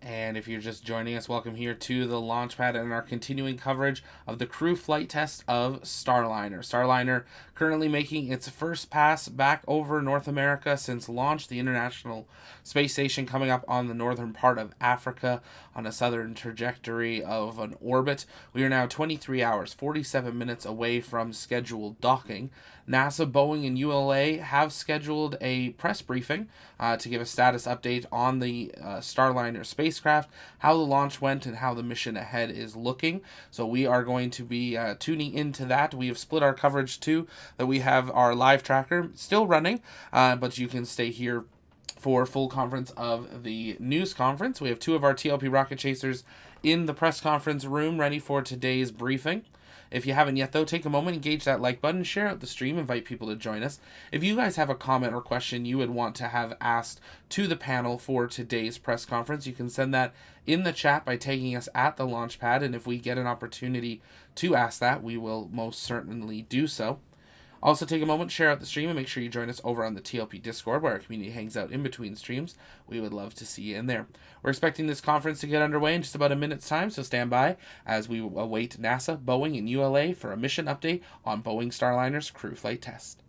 And if you're just joining us, welcome here to the launch pad and our continuing coverage of the crew flight test of Starliner. Starliner currently making its first pass back over North America since launch, the International Space Station coming up on the northern part of Africa on a southern trajectory of an orbit. We are now 23 hours, 47 minutes away from scheduled docking. NASA, Boeing, and ULA have scheduled a press briefing to give a status update on the Starliner spacecraft, how the launch went, and how the mission ahead is looking. So we are going to be tuning into that. We have split our coverage too, that we have our live tracker still running, but you can stay here for full conference of the news conference. We have two of our TLP rocket chasers in the press conference room ready for today's briefing. If you haven't yet, though, take a moment, engage that like button, share out the stream, invite people to join us. If you guys have a comment or question you would want to have asked to the panel for today's press conference, you can send that in the chat by tagging us at the launch pad, and if we get an opportunity to ask that, we will most certainly do so. Also, take a moment, share out the stream, and make sure you join us over on the TLP Discord, where our community hangs out in between streams. We would love to see you in there. We're expecting this conference to get underway in just about a minute's time, so stand by as we await NASA, Boeing, and ULA for a mission update on Boeing Starliner's crew flight test.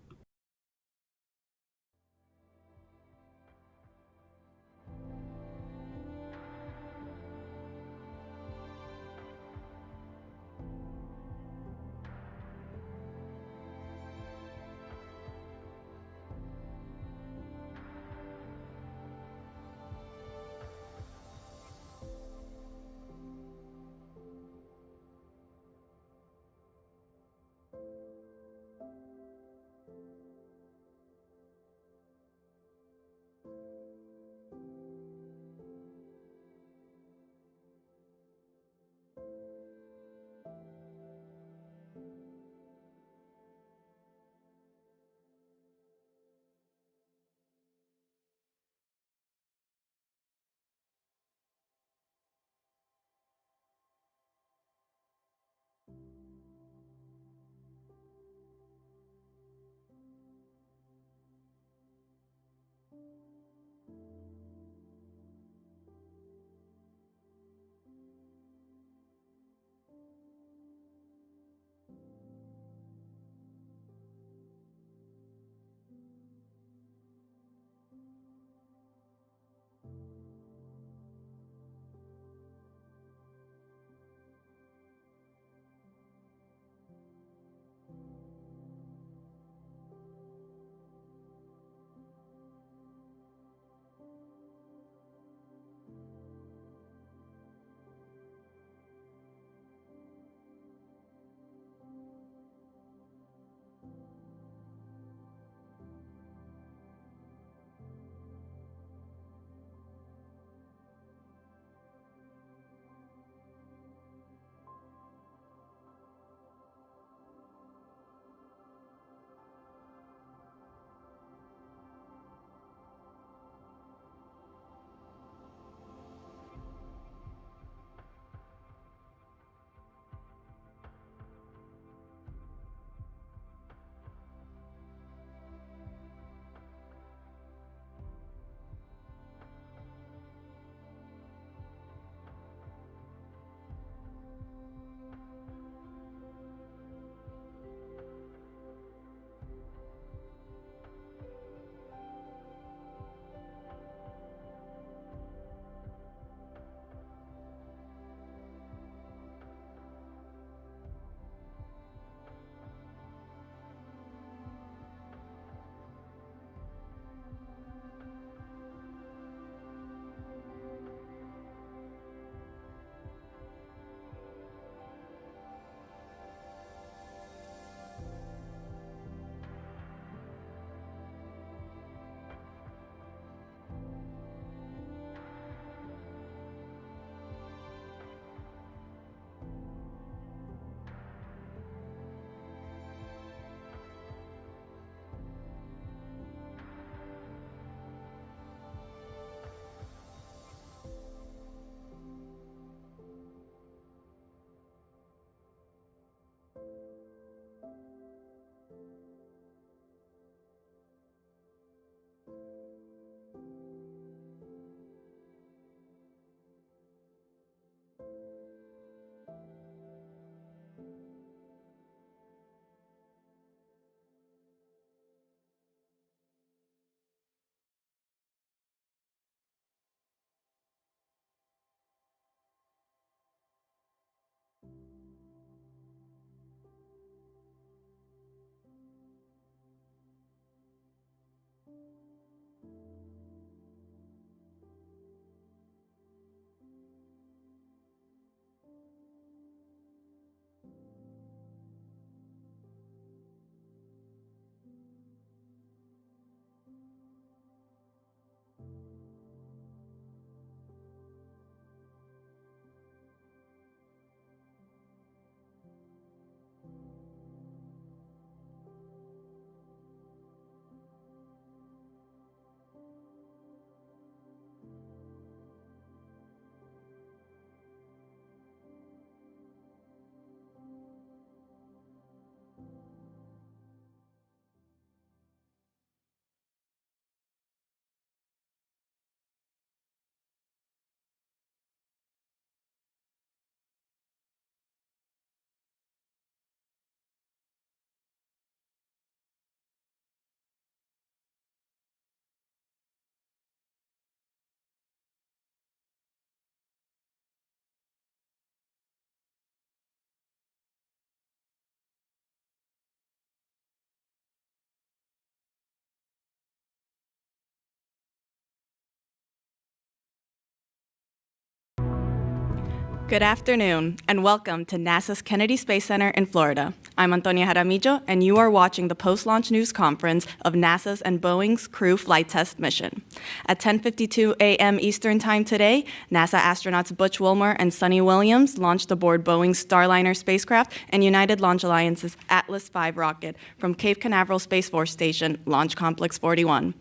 Good afternoon, and welcome to NASA's Kennedy Space Center in Florida. I'm Antonia Jaramillo, and you are watching the post-launch news conference of NASA's and Boeing's crew flight test mission. At 10:52 a.m. Eastern Time today, NASA astronauts Butch Wilmore and Sunny Williams launched aboard Boeing's Starliner spacecraft and United Launch Alliance's Atlas V rocket from Cape Canaveral Space Force Station, Launch Complex 41.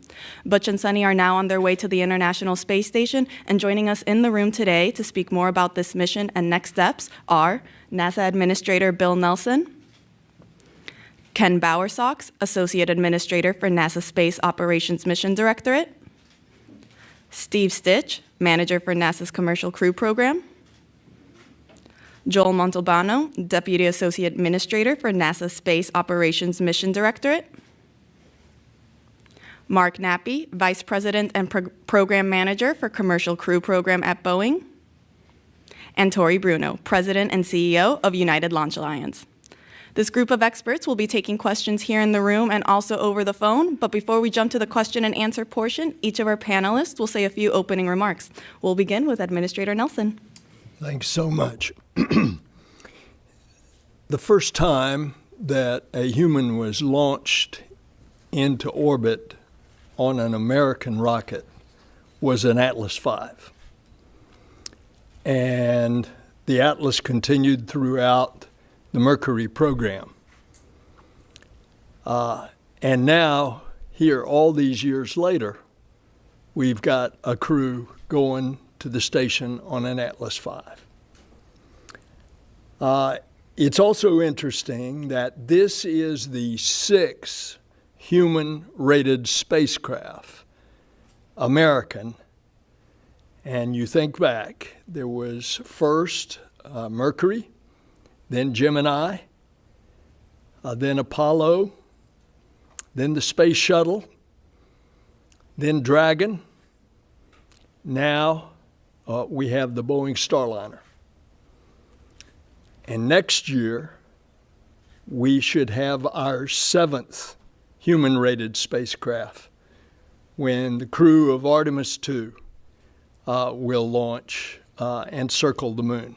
Butch and Sunny are now on their way to the International Space Station, and joining us in the room today to speak more about this mission and next steps are NASA Administrator Bill Nelson, Ken Bowersox, Associate Administrator for NASA Space Operations Mission Directorate, Steve Stitch, Manager for NASA's Commercial Crew Program, Joel Montalbano, Deputy Associate Administrator for NASA Space Operations Mission Directorate, Mark Nappy, Vice President and Program Manager for Commercial Crew Program at Boeing, and Tori Bruno, President and CEO of United Launch Alliance. This group of experts will be taking questions here in the room and also over the phone, but before we jump to the question and answer portion, each of our panelists will say a few opening remarks. We'll begin with Administrator Nelson. Thanks so much. The first time that a human was launched into orbit on an American rocket was an Atlas V. And the Atlas continued throughout the Mercury program. And now, here, all these years later, we've got a crew going to the station on an Atlas V. It's also interesting that this is the 6th human-rated spacecraft, American. And you think back, there was first Mercury, then Gemini, then Apollo, then the Space Shuttle, then Dragon. Now we have the Boeing Starliner. And next year, we should have our 7th human-rated spacecraft when the crew of Artemis II will launch and circle the moon.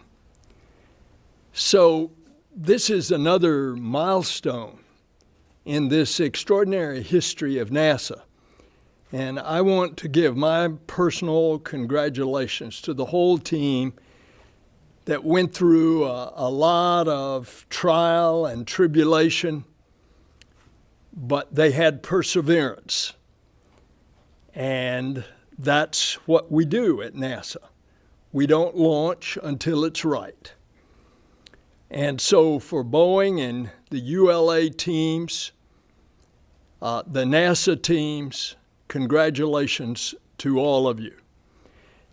So this is another milestone in this extraordinary history of NASA. And I want to give my personal congratulations to the whole team that went through a lot of trial and tribulation, but they had perseverance. And that's what we do at NASA. We don't launch until it's right. And so for Boeing and the ULA teams, the NASA teams, congratulations to all of you.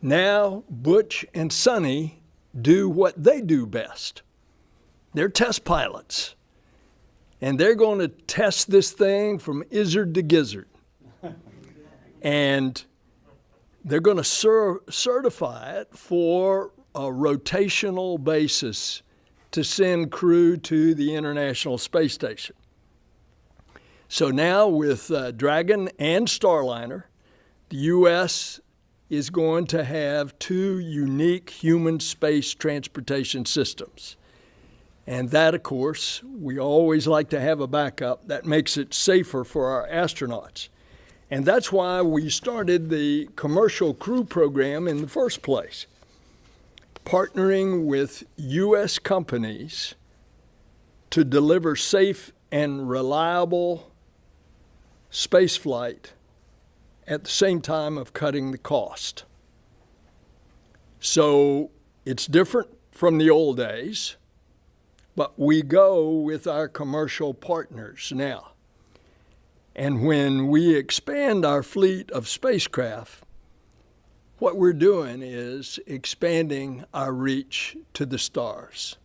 Now, Butch and Sunny do what they do best. They're test pilots. And they're going to test this thing from izzard to gizzard. And they're going to certify it for a rotational basis to send crew to the International Space Station. So now with Dragon and Starliner, the U.S. is going to have 2 unique human space transportation systems. And that, of course, we always like to have a backup. That makes it safer for our astronauts. And that's why we started the commercial crew program in the first place, partnering with U.S. companies to deliver safe and reliable spaceflight at the same time of cutting the cost. So it's different from the old days, but we go with our commercial partners now. And when we expand our fleet of spacecraft, what we're doing is expanding our reach to the stars.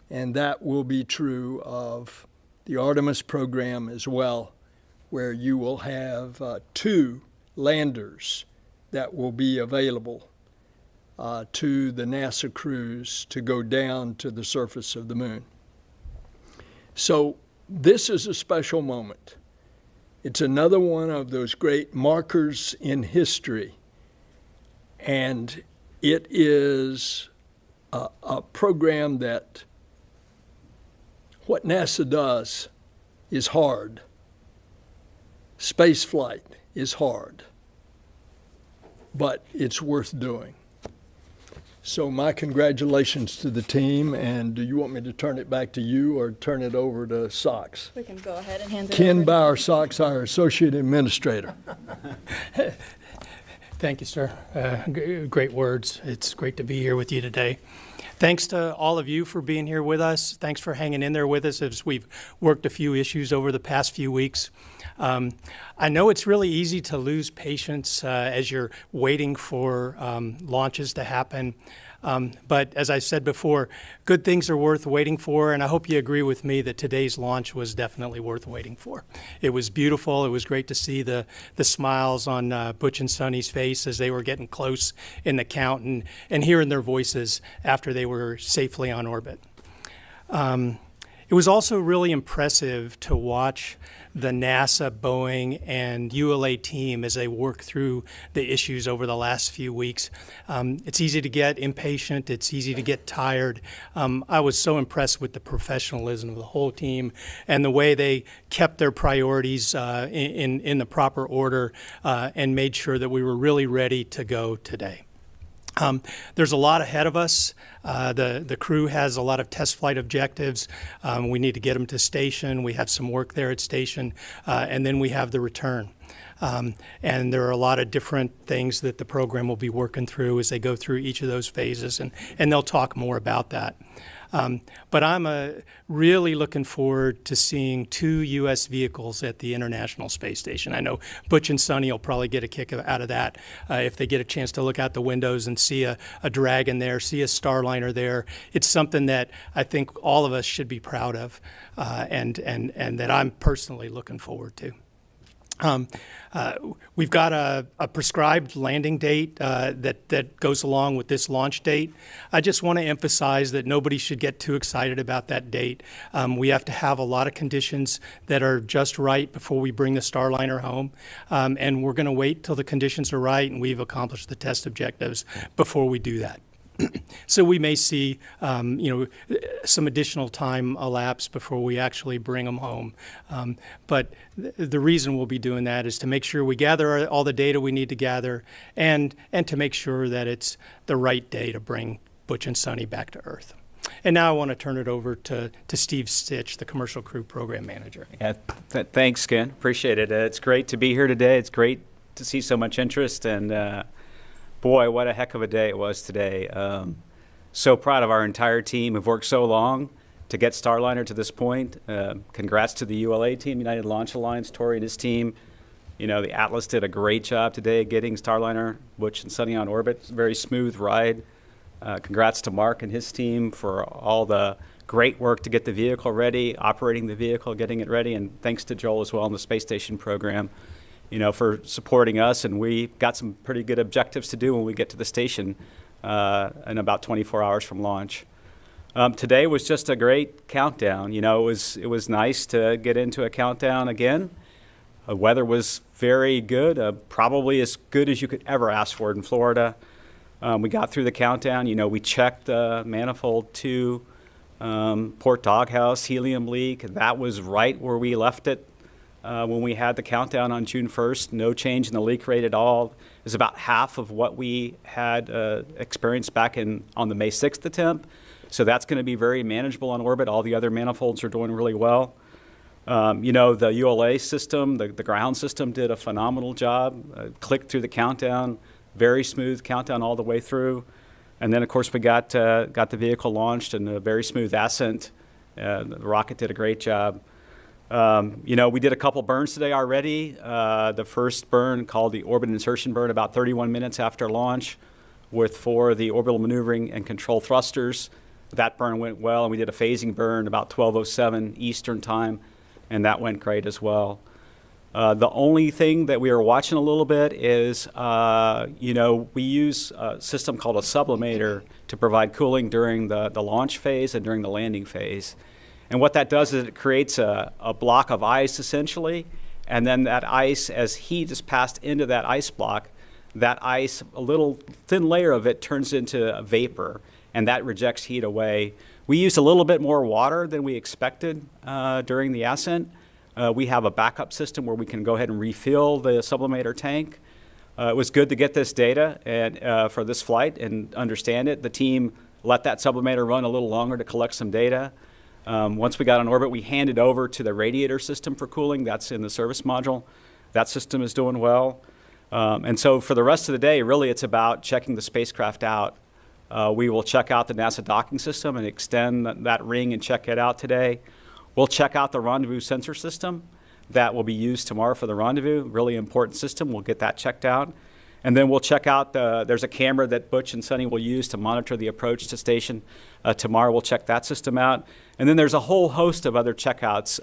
And that will be true of the Artemis program as well, where you will have 2 landers that will be available to the NASA crews to go down to the surface of the moon. So this is a special moment. It's another one of those great markers in history. And it is a program that what NASA does is hard. Space flight is hard, but it's worth doing. So my congratulations to the team, and do you want me to turn it back to you or turn it over to Sox? We can go ahead and hand it Ken over. Bauer Sox, our Associate Administrator. Thank you, sir. Great words. It's great to be here with you today. Thanks to all of you for being here with us. Thanks for hanging in there with us as we've worked a few issues over the past few weeks. I know it's really easy to lose patience as you're waiting for launches to happen. But as I said before, good things are worth waiting for, and I hope you agree with me that today's launch was definitely worth waiting for. It was beautiful. It was great to see the smiles on Butch and Sonny's face as they were getting close in the count and hearing their voices after they were safely on orbit. It was also really impressive to watch the NASA, Boeing, and ULA team as they work through the issues over the last few weeks. It's easy to get impatient. It's easy to get tired. I was so impressed with the professionalism of the whole team and the way they kept their priorities in the proper order and made sure that we were really ready to go today. There's a lot ahead of us. The crew has a lot of test flight objectives. We need to get them to station. We have some work there at station, and then we have the return. And there are a lot of different things that the program will be working through as they go through each of those phases, and they'll talk more about that. But I'm really looking forward to seeing 2 U.S. vehicles at the International Space Station. I know Butch and Sonny will probably get a kick out of that if they get a chance to look out the windows and see a Dragon there, see a Starliner there. It's something that I think all of us should be proud of and that I'm personally looking forward to. We've got a prescribed landing date that goes along with this launch date. I just want to emphasize that nobody should get too excited about that date. We have to have a lot of conditions that are just right before we bring the Starliner home, and we're going to wait till the conditions are right and we've accomplished the test objectives before we do that. So we may see, some additional time elapse before we actually bring them home. But the reason we'll be doing that is to make sure we gather all the data we need to gather and to make sure that it's the right day to bring Butch and Sonny back to Earth. And now I want to turn it over to Steve Stitch, the Commercial Crew Program Manager. Yeah, thanks, Ken. Appreciate it. It's great to be here today. It's great to see so much interest, and boy, what a heck of a day it was today. So proud of our entire team who've worked so long to get Starliner to this point. Congrats to the ULA team, United Launch Alliance, Tori and his team. You know, the Atlas did a great job today getting Starliner, Butch and Sonny on orbit. It's a very smooth ride. Congrats to Mark and his team for all the great work to get the vehicle ready, operating the vehicle, getting it ready, and thanks to Joel as well in the space station program, for supporting us. And we got some pretty good objectives to do when we get to the station in about 24 hours from launch. Today was just a great countdown. It was nice to get into a countdown again. The weather was very good, probably as good as you could ever ask for in Florida. We got through the countdown. We checked manifold 2, port doghouse, helium leak. That was right where we left it when we had the countdown on June 1st. No change in the leak rate at all. It was about half of what we had experienced back on the May 6th attempt. So that's going to be very manageable on orbit. All the other manifolds are doing really well. The ULA system, the ground system did a phenomenal job. Clicked through the countdown, very smooth countdown all the way through. And then, of course, we got the vehicle launched and a very smooth ascent. The rocket did a great job. We did a couple burns today already. The first burn, called the orbit insertion burn, about 31 minutes after launch with 4 of the orbital maneuvering and control thrusters. That burn went well, and we did a phasing burn about 12:07 Eastern time, and that went great as well. The only thing that we are watching a little bit is, we use a system called a sublimator to provide cooling during the launch phase and during the landing phase. And what that does is it creates a block of ice, essentially, and then that ice, as heat is passed into that ice block, that ice, a little thin layer of it turns into a vapor, and that rejects heat away. We used a little bit more water than we expected during the ascent. We have a backup system where we can go ahead and refill the sublimator tank. It was good to get this data and for this flight and understand it. The team let that sublimator run a little longer to collect some data. Once we got on orbit, we handed over to the radiator system for cooling. That's in the service module. That system is doing well. And so for the rest of the day, really it's about checking the spacecraft out. We will check out the NASA docking system and extend that ring and check it out today. We'll check out the rendezvous sensor system that will be used tomorrow for the rendezvous. Really important system. We'll get that checked out. And then we'll check out there's a camera that Butch and Sunny will use to monitor the approach to station. Tomorrow we'll check that system out. And then there's a whole host of other checkouts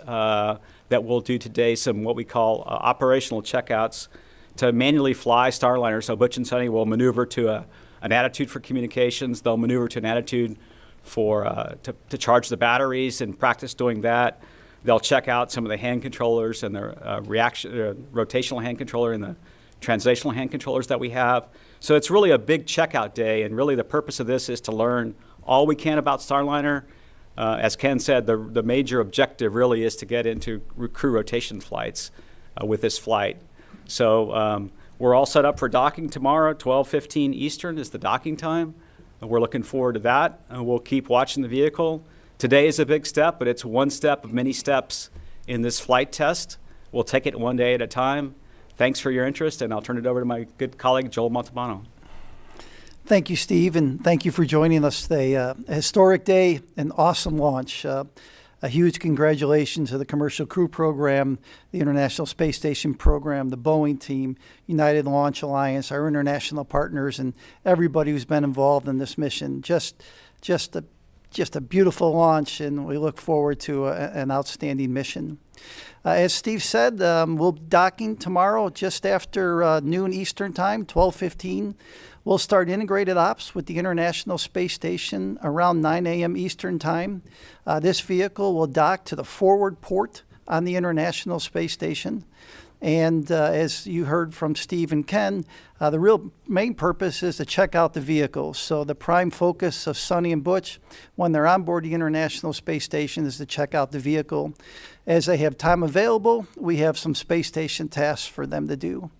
that we'll do today, some what we call operational checkouts to manually fly Starliner. So Butch and Sunny will maneuver to an attitude for communications. They'll maneuver to an attitude for to charge the batteries and practice doing that. They'll check out some of the hand controllers and the rotational hand controller and the translational hand controllers that we have. So it's really a big checkout day, and really the purpose of this is to learn all we can about Starliner. As Ken said, the major objective really is to get into crew rotation flights with this flight. So we're all set up for docking tomorrow. 12:15 Eastern is the docking time. We're looking forward to that. We'll keep watching the vehicle. Today is a big step, but it's one step of many steps in this flight test. We'll take it one day at a time. Thanks for your interest, and I'll turn it over to my good colleague, Joel Montalbano. Thank you, Steve, and thank you for joining us today. A historic day, an awesome launch. A huge congratulations to the Commercial Crew Program, the International Space Station Program, the Boeing team, United Launch Alliance, our international partners, and everybody who's been involved in this mission. Just a beautiful launch, and we look forward to an outstanding mission. As Steve said, we'll be docking tomorrow just after noon Eastern time, 12:15. We'll start integrated ops with the International Space Station around 9 a.m. Eastern time. This vehicle will dock to the forward port on the International Space Station. And as you heard from Steve and Ken, the real main purpose is to check out the vehicles. So the prime focus of Sunny and Butch when they're on board the International Space Station is to check out the vehicle. As they have time available, we have some space station tasks for them to do.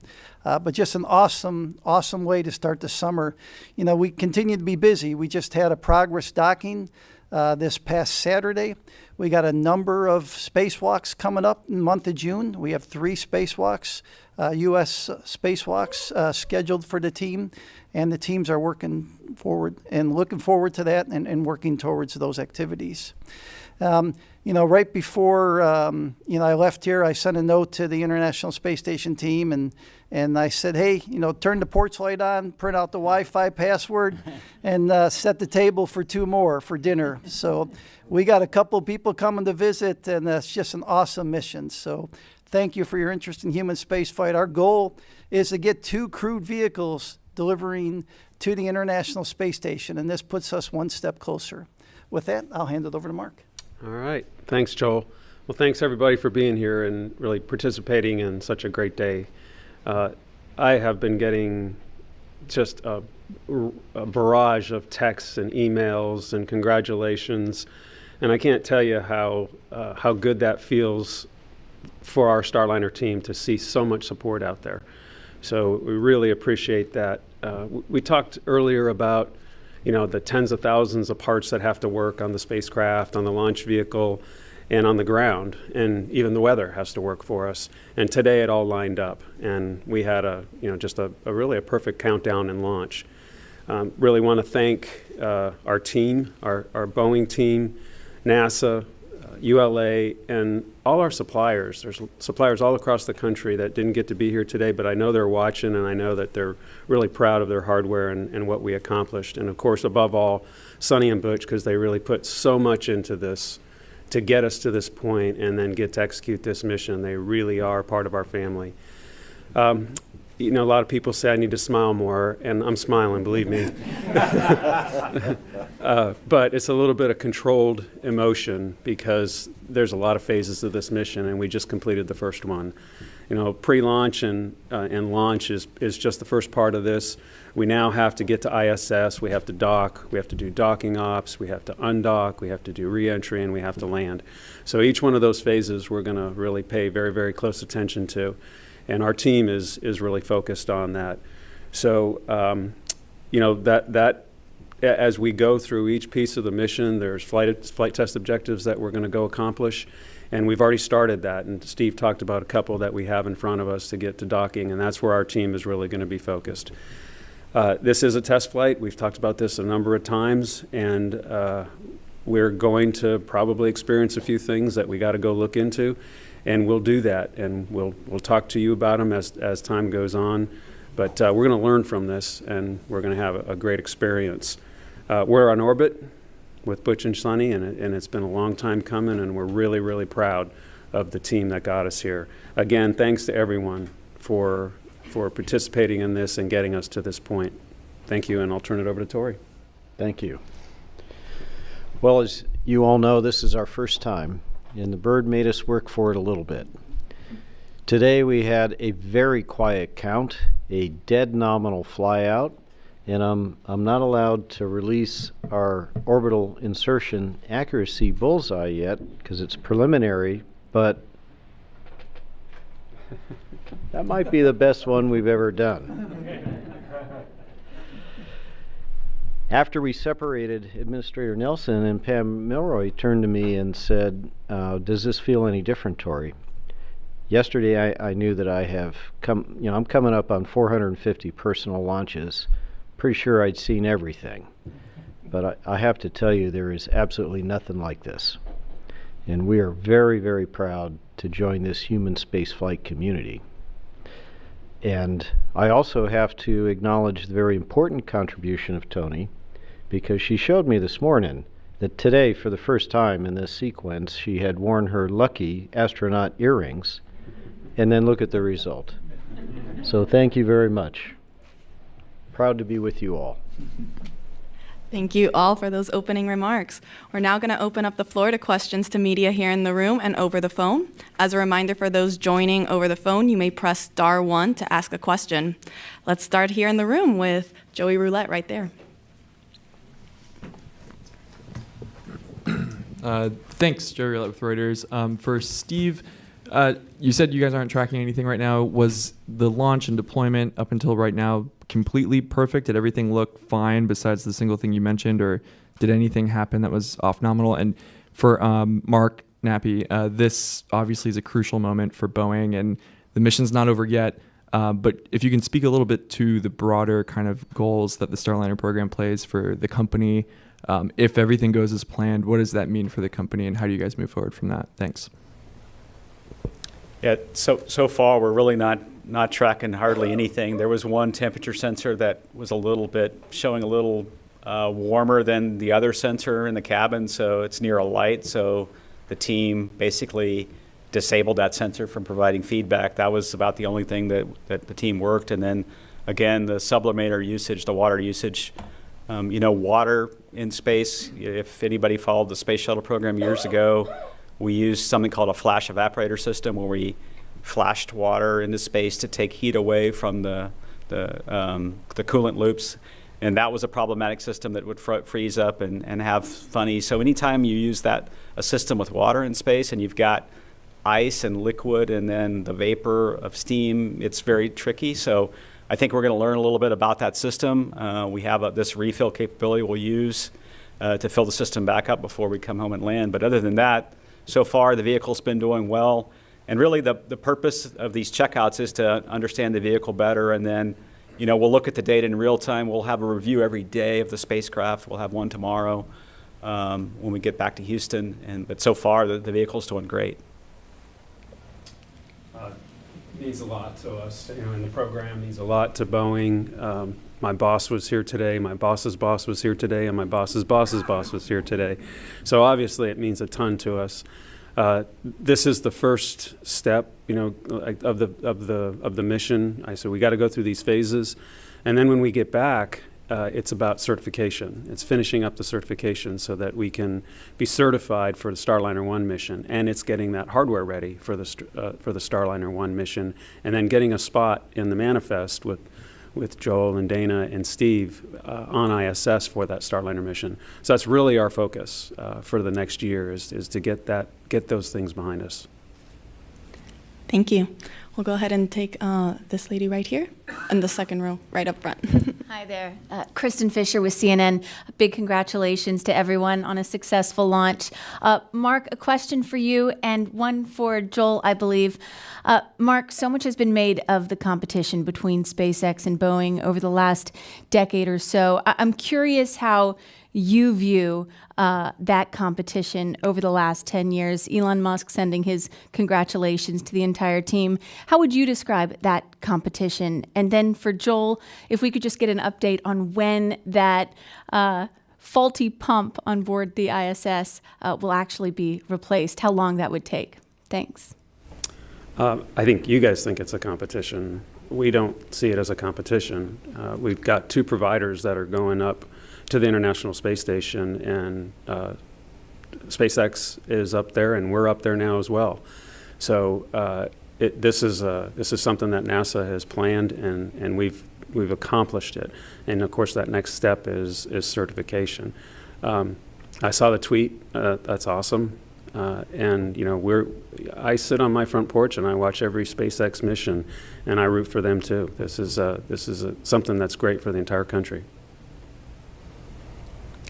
But just an awesome way to start the summer. You know, we continue to be busy. We just had a progress docking this past Saturday. We got a number of spacewalks coming up in the month of June. We have 3 spacewalks, U.S. spacewalks scheduled for the team, and the teams are working forward and looking forward to that and working towards those activities. Right before I left here, I sent a note to the International Space Station team, and I said, hey, turn the porch light on, print out the Wi-Fi password, and set the table for 2 more for dinner. So we got a couple people coming to visit, and that's just an awesome mission. So thank you for your interest in human spaceflight. Our goal is to get 2 crewed vehicles delivering to the International Space Station, and this puts us one step closer. With that, I'll hand it over to Mark. All right. Thanks, Joel. Well, thanks, everybody, for being here and really participating in such a great day. I have been getting just a barrage of texts and emails and congratulations, and I can't tell you how good that feels for our Starliner team to see so much support out there. So we really appreciate that. We talked earlier about the tens of thousands of parts that have to work on the spacecraft, on the launch vehicle, and on the ground, and even the weather has to work for us. And today it all lined up, and we had just a really perfect countdown and launch. Really want to thank our team, our Boeing team, NASA, ULA, and all our suppliers. There's suppliers all across the country that didn't get to be here today, but I know they're watching, and I know that they're really proud of their hardware and what we accomplished. And of course, above all, Sunny and Butch, because they really put so much into this to get us to this point and then get to execute this mission. They really are part of our family. A lot of people say I need to smile more, and I'm smiling, believe me. But it's a little bit of controlled emotion because there's a lot of phases of this mission, and we just completed the first one. Pre-launch and launch is just the first part of this. We now have to get to ISS. We have to dock. We have to do docking ops. We have to undock. We have to do re-entry, and we have to land. So each one of those phases we're going to really pay very, very close attention to, and our team is really focused on that. So that as we go through each piece of the mission, there's flight test objectives that we're going to go accomplish. And we've already started that, and Steve talked about a couple that we have in front of us to get to docking, and that's where our team is really going to be focused. This is a test flight. We've talked about this a number of times, and we're going to probably experience a few things that we got to go look into, and we'll do that, and we'll talk to you about them as time goes on. But we're going to learn from this, and we're going to have a great experience. We're on orbit with Butch and Sonny, and it's been a long time coming, and we're really, really proud of the team that got us here. Again, thanks to everyone for participating in this and getting us to this point. Thank you, and I'll turn it over to Tori. Thank you. Well, as you all know, this is our first time, and the bird made us work for it a little bit. Today we had a very quiet count, a dead nominal flyout, and I'm not allowed to release our orbital insertion accuracy bullseye yet because it's preliminary, but that might be the best one we've ever done. After we separated, Administrator Nelson and Pam Milroy turned to me and said, does this feel any different, Tori? Yesterday I knew that I have come, I'm coming up on 450 personal launches. Pretty sure I'd seen everything, but I have to tell you there is absolutely nothing like this, and we are very, very proud to join this human spaceflight community. And I also have to acknowledge the very important contribution of Tony, because she showed me this morning that today, for the first time in this sequence, she had worn her lucky astronaut earrings, and then look at the result. So thank you very much. Proud to be with you all. Thank you all for those opening remarks. We're now going to open up the floor to questions to media here in the room and over the phone. As a reminder for those joining over the phone, you may press star 1 to ask a question. Let's start here in the room with Joey Roulette right there. Thanks, Joey Roulette with Reuters. For Steve, you said you guys aren't tracking anything right now. Was the launch and deployment up until right now completely perfect? Did everything look fine besides the single thing you mentioned, or did anything happen that was off nominal? And for Mark Nappy, this obviously is a crucial moment for Boeing, and the mission's not over yet. But if you can speak a little bit to the broader kind of goals that the Starliner program plays for the company, if everything goes as planned, what does that mean for the company, and how do you guys move forward from that? Thanks. Yeah, so far we're really not tracking hardly anything. There was one temperature sensor that was showing a little warmer than the other sensor in the cabin, so it's near a light. So the team basically disabled that sensor from providing feedback. That was about the only thing that the team worked. And then again, the sublimator usage, the water usage. Water in space, if anybody followed the space shuttle program years ago, we used something called a flash evaporator system, where we flashed water into space to take heat away from the coolant loops, and that was a problematic system that would freeze up and have funny. So anytime you use a system with water in space and you've got ice and liquid and then the vapor of steam, it's very tricky. So I think we're going to learn a little bit about that system. We have this refill capability we'll use to fill the system back up before we come home and land. But other than that, so far the vehicle's been doing well. And really the purpose of these checkouts is to understand the vehicle better, and then we'll look at the data in real time. We'll have a review every day of the spacecraft. We'll have one tomorrow when we get back to Houston. But so far the vehicle's doing great. Means a lot to us, and the program means a lot to Boeing. My boss was here today, my boss's boss was here today, and my boss's boss's boss was here today. So obviously it means a ton to us. This is the first step, of the mission. I said we got to go through these phases, and then when we get back, it's about certification. It's finishing up the certification so that we can be certified for the Starliner 1 mission, and it's getting that hardware ready for the Starliner 1 mission, and then getting a spot in the manifest with Joel and Dana and Steve on ISS for that Starliner mission. So that's really our focus for the next year is to get those things behind us. Thank you. We'll go ahead and take this lady right here in the second row, right up front. Hi there. Kristen Fisher with CNN. Big congratulations to everyone on a successful launch. Mark, a question for you and one for Joel, I believe. Mark, so much has been made of the competition between SpaceX and Boeing over the last decade or so. I'm curious how you view that competition over the last 10 years. Elon Musk sending his congratulations to the entire team. How would you describe that competition? And then for Joel, if we could just get an update on when that faulty pump on board the ISS will actually be replaced, how long that would take. Thanks. I think you guys think it's a competition. We don't see it as a competition. We've got two providers that are going up to the International Space Station, and SpaceX is up there, and we're up there now as well. So this is something that NASA has planned, and we've accomplished it. And of course, that next step is certification. I saw the tweet. That's awesome. And you know, I sit on my front porch and I watch every SpaceX mission, and I root for them too. This is something that's great for the entire country.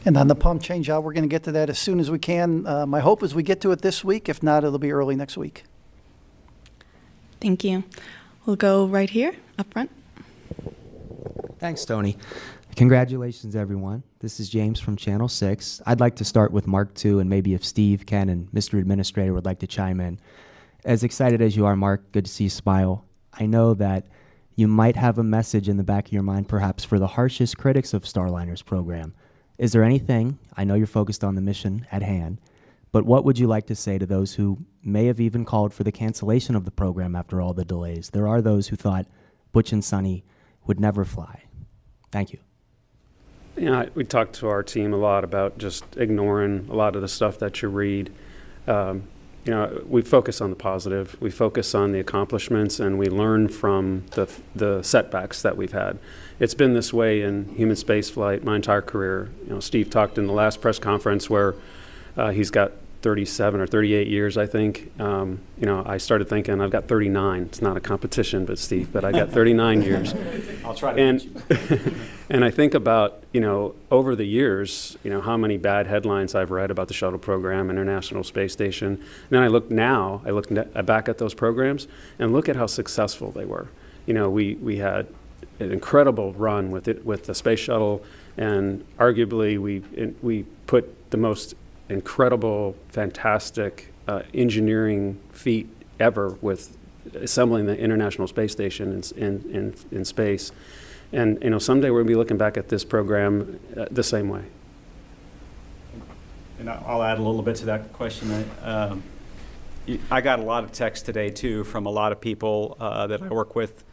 And on the pump change out, we're going to get to that as soon as we can. My hope is we get to it this week. If not, it'll be early next week. Thank you. We'll go right here, up front. Thanks, Tony. Congratulations, everyone. This is James from Channel 6. I'd like to start with Mark 2, and maybe if Steve, Ken, and Mr. Administrator would like to chime in. As excited as you are, Mark, good to see you smile. I know that you might have a message in the back of your mind, perhaps, for the harshest critics of Starliner's program. Is there anything, I know you're focused on the mission at hand, but what would you like to say to those who may have even called for the cancellation of the program after all the delays? There are those who thought Butch and Sonny would never fly. Thank you. Yeah, we talked to our team a lot about just ignoring a lot of the stuff that you read. You know, we focus on the positive, we focus on the accomplishments, and we learn from the setbacks that we've had. It's been this way in human spaceflight my entire career. You know, Steve talked in the last press conference where he's got 37 or 38 years, I think. You know, I started thinking I've got 39. It's not a competition, but Steve, but I got 39 years. I'll try to beat you. And I think about, you know, over the years, you know, how many bad headlines I've read about the shuttle program, International Space Station. And then I look back at those programs and look at how successful they were. You know, we had an incredible run with the space shuttle, and arguably we put the most incredible, fantastic engineering feat ever with assembling the International Space Station in space. And you know, someday we're going to be looking back at this program the same way. And I'll add a little bit to that question. I got a lot of texts today, too, from a lot of people that I work with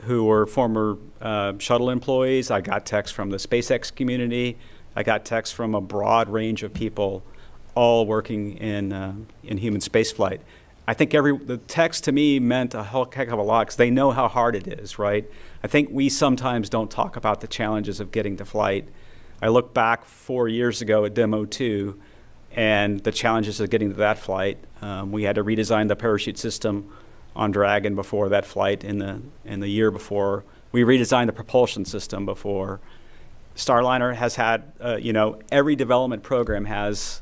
who were former shuttle employees. I got texts from the SpaceX community. I got texts from a broad range of people all working in human spaceflight. I think the text to me meant a heck of a lot because they know how hard it is, right? I think we sometimes don't talk about the challenges of getting to flight. I look back 4 years ago at Demo 2 and the challenges of getting to that flight. We had to redesign the parachute system on Dragon before that flight in the year before. We redesigned the propulsion system before. Starliner has had, you know, every development program has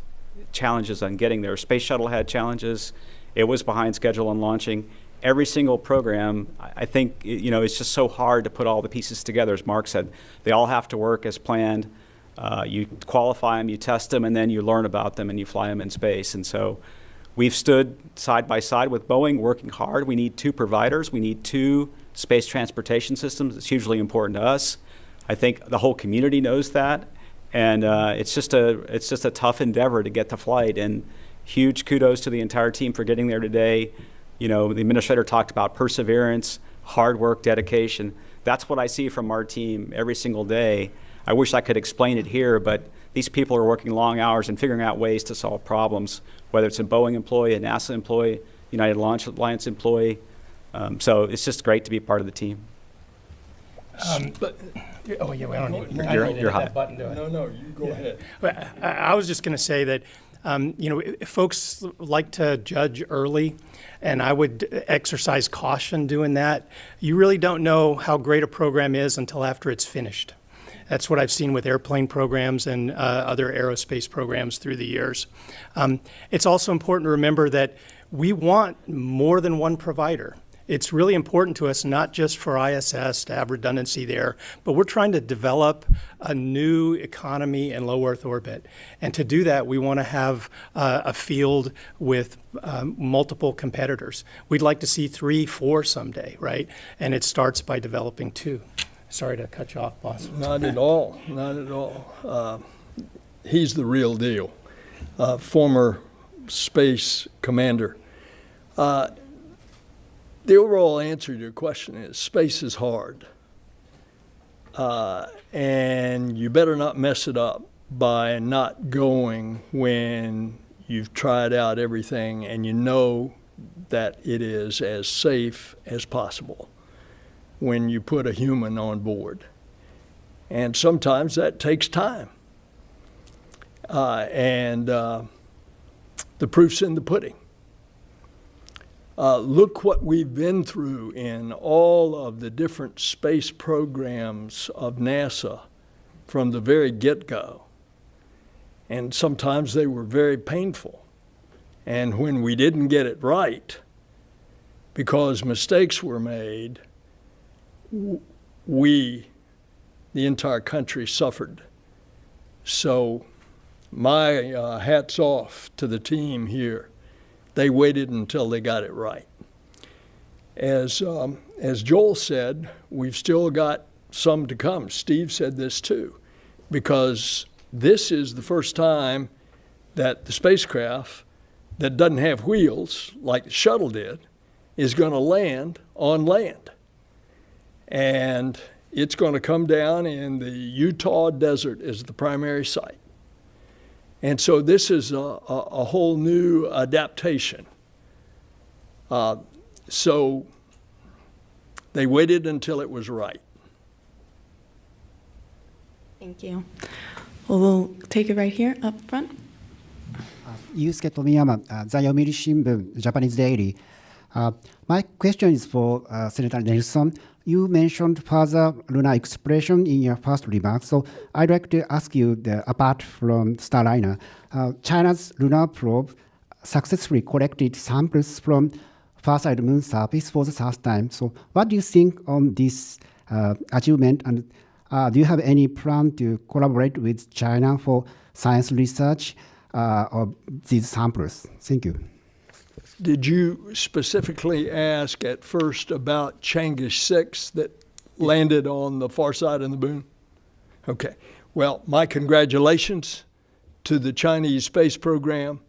challenges on getting there. Space Shuttle had challenges. It was behind schedule on launching. Every single program, I think, you know, it's just so hard to put all the pieces together. As Mark said, they all have to work as planned. You qualify them, you test them, and then you learn about them and you fly them in space. And so we've stood side by side with Boeing, working hard. We need two providers. We need two space transportation systems. It's hugely important to us. I think the whole community knows that. And it's just a tough endeavor to get to flight. And huge kudos to the entire team for getting there today. You know, the administrator talked about perseverance, hard work, dedication. that's what I see from our team every single day. I wish I could explain it here, but these people are working long hours and figuring out ways to solve problems, whether it's a Boeing employee, a NASA employee, United Launch Alliance employee. So it's just great to be part of the team. Oh, yeah, we don't need You're hot. that button to it. No, you go ahead. But I was just going to say that, folks like to judge early, and I would exercise caution doing that. You really don't know how great a program is until after it's finished. That's what I've seen with airplane programs and other aerospace programs through the years. It's also important to remember that we want more than one provider. It's really important to us, not just for ISS to have redundancy there, but we're trying to develop a new economy in low Earth orbit. And to do that, we want to have a field with multiple competitors. We'd like to see 3, 4 someday, right? And it starts by developing 2. Sorry to cut you off, boss. Not at all. Not at all. He's the real deal. Former space commander. The overall answer to your question is space is hard. And you better not mess it up by not going when you've tried out everything and you know that it is as safe as possible when you put a human on board. And sometimes that takes time. And the proof's in the pudding. Look what we've been through in all of the different space programs of NASA from the very get-go. And sometimes they were very painful. And when we didn't get it right, because mistakes were made, we, the entire country, suffered. So my hat's off to the team here. They waited until they got it right. As Joel said, we've still got some to come. Steve said this too, because this is the first time that the spacecraft that doesn't have wheels, like the shuttle did, is going to land on land. And it's going to come down in the Utah desert as the primary site. And so this is a whole new adaptation. So they waited until it was right. Thank you. Well, we'll take it right here up front. Yusuke Tomiyama, the Yomiuri Shimbun, Japanese Daily. My question is for Senator Nelson. You mentioned further lunar exploration in your first remarks, so I'd like to ask you, apart from Starliner, China's lunar probe successfully collected samples from far-side moon surface for the first time. So what do you think on this achievement, and do you have any plan to collaborate with China for science research of these samples? Thank you. Did you specifically ask at first about Chang'e 6 that landed on the far side of the moon? Okay. Well, my congratulations to the Chinese space program.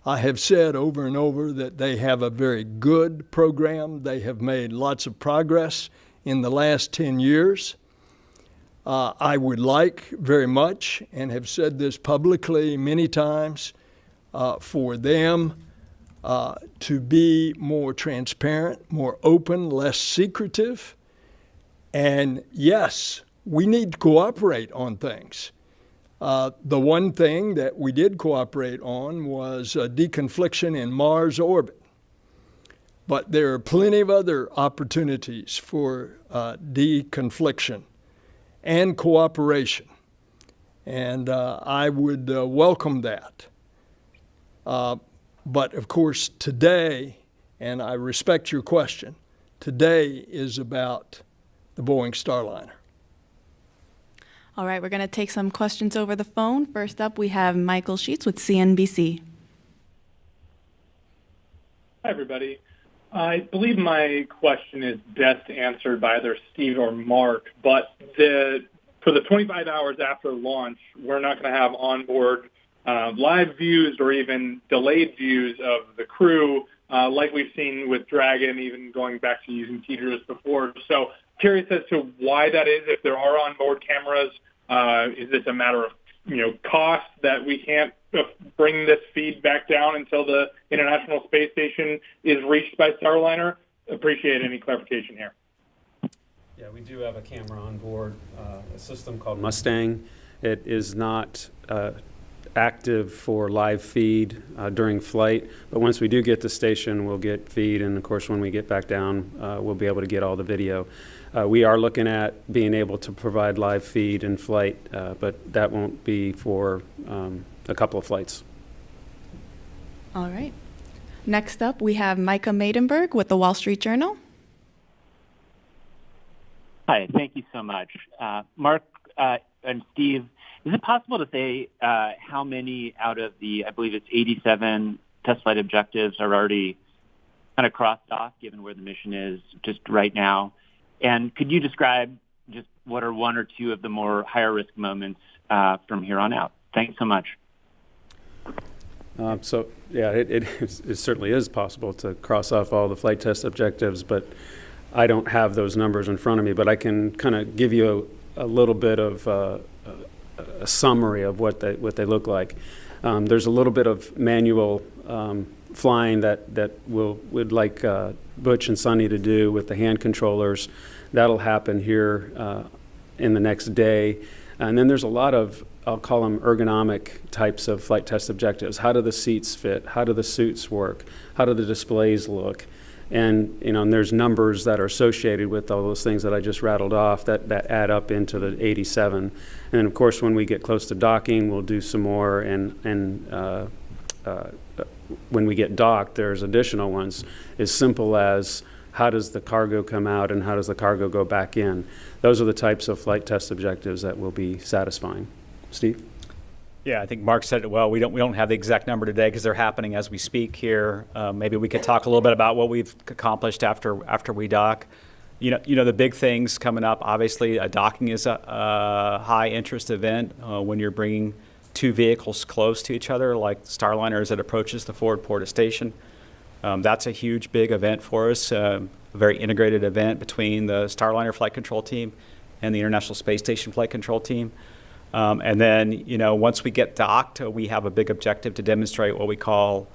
I have said over and over that they have a very good program. They have made lots of progress in the last 10 years. I would like very much, and have said this publicly many times, for them to be more transparent, more open, less secretive. And yes, we need to cooperate on things. The one thing that we did cooperate on was deconfliction in Mars orbit. But there are plenty of other opportunities for deconfliction and cooperation. And I would welcome that. But of course, today, and I respect your question, today is about the Boeing Starliner. All right, we're going to take some questions over the phone. First up, we have Michael Sheets with CNBC. Hi, everybody. I believe my question is best answered by either Steve or Mark, but for the 25 hours after launch, we're not going to have onboard live views or even delayed views of the crew like we've seen with Dragon, even going back to using TDRS before. So curious as to why that is. If there are onboard cameras, is this a matter of cost that we can't bring this feed back down until the International Space Station is reached by Starliner? Appreciate any clarification here. Yeah, we do have a camera on board, a system called Mustang. It is not active for live feed during flight, but once we do get to station, we'll get feed, and of course when we get back down, we'll be able to get all the video. We are looking at being able to provide live feed in flight, but that won't be for a couple of flights. All right. Next up, we have Micah Maidenberg with the Wall Street Journal. Hi, thank you so much. Mark and Steve, is it possible to say how many out of the, I believe it's 87 test flight objectives are already kind of crossed off, given where the mission is just right now? And could you describe just what are one or two of the more higher risk moments from here on out? Thanks so much. So, yeah, it certainly is possible to cross off all the flight test objectives, but I don't have those numbers in front of me. But I can kind of give you a little bit of a summary of what they look like. There's a little bit of manual flying that would like Butch and Sonny to do with the hand controllers. That'll happen here in the next day. And then there's a lot of, I'll call them ergonomic types of flight test objectives. How do the seats fit? How do the suits work? How do the displays look? And and there's numbers that are associated with all those things that I just rattled off that add up into the 87. And then of course when we get close to docking, we'll do some more. And when we get docked, there's additional ones as simple as how does the cargo come out and how does the cargo go back in? Those are the types of flight test objectives that will be satisfying. Steve? Yeah, I think Mark said it well. We don't have the exact number today because they're happening as we speak here. Maybe we could talk a little bit about what we've accomplished after we dock. The big things coming up. Obviously, docking is a high interest event when you're bringing two vehicles close to each other, like Starliner as it approaches the forward port of station. That's a huge, big event for us. A very integrated event between the Starliner flight control team and the International Space Station flight control team. And then, once we get docked, we have a big objective to demonstrate what we call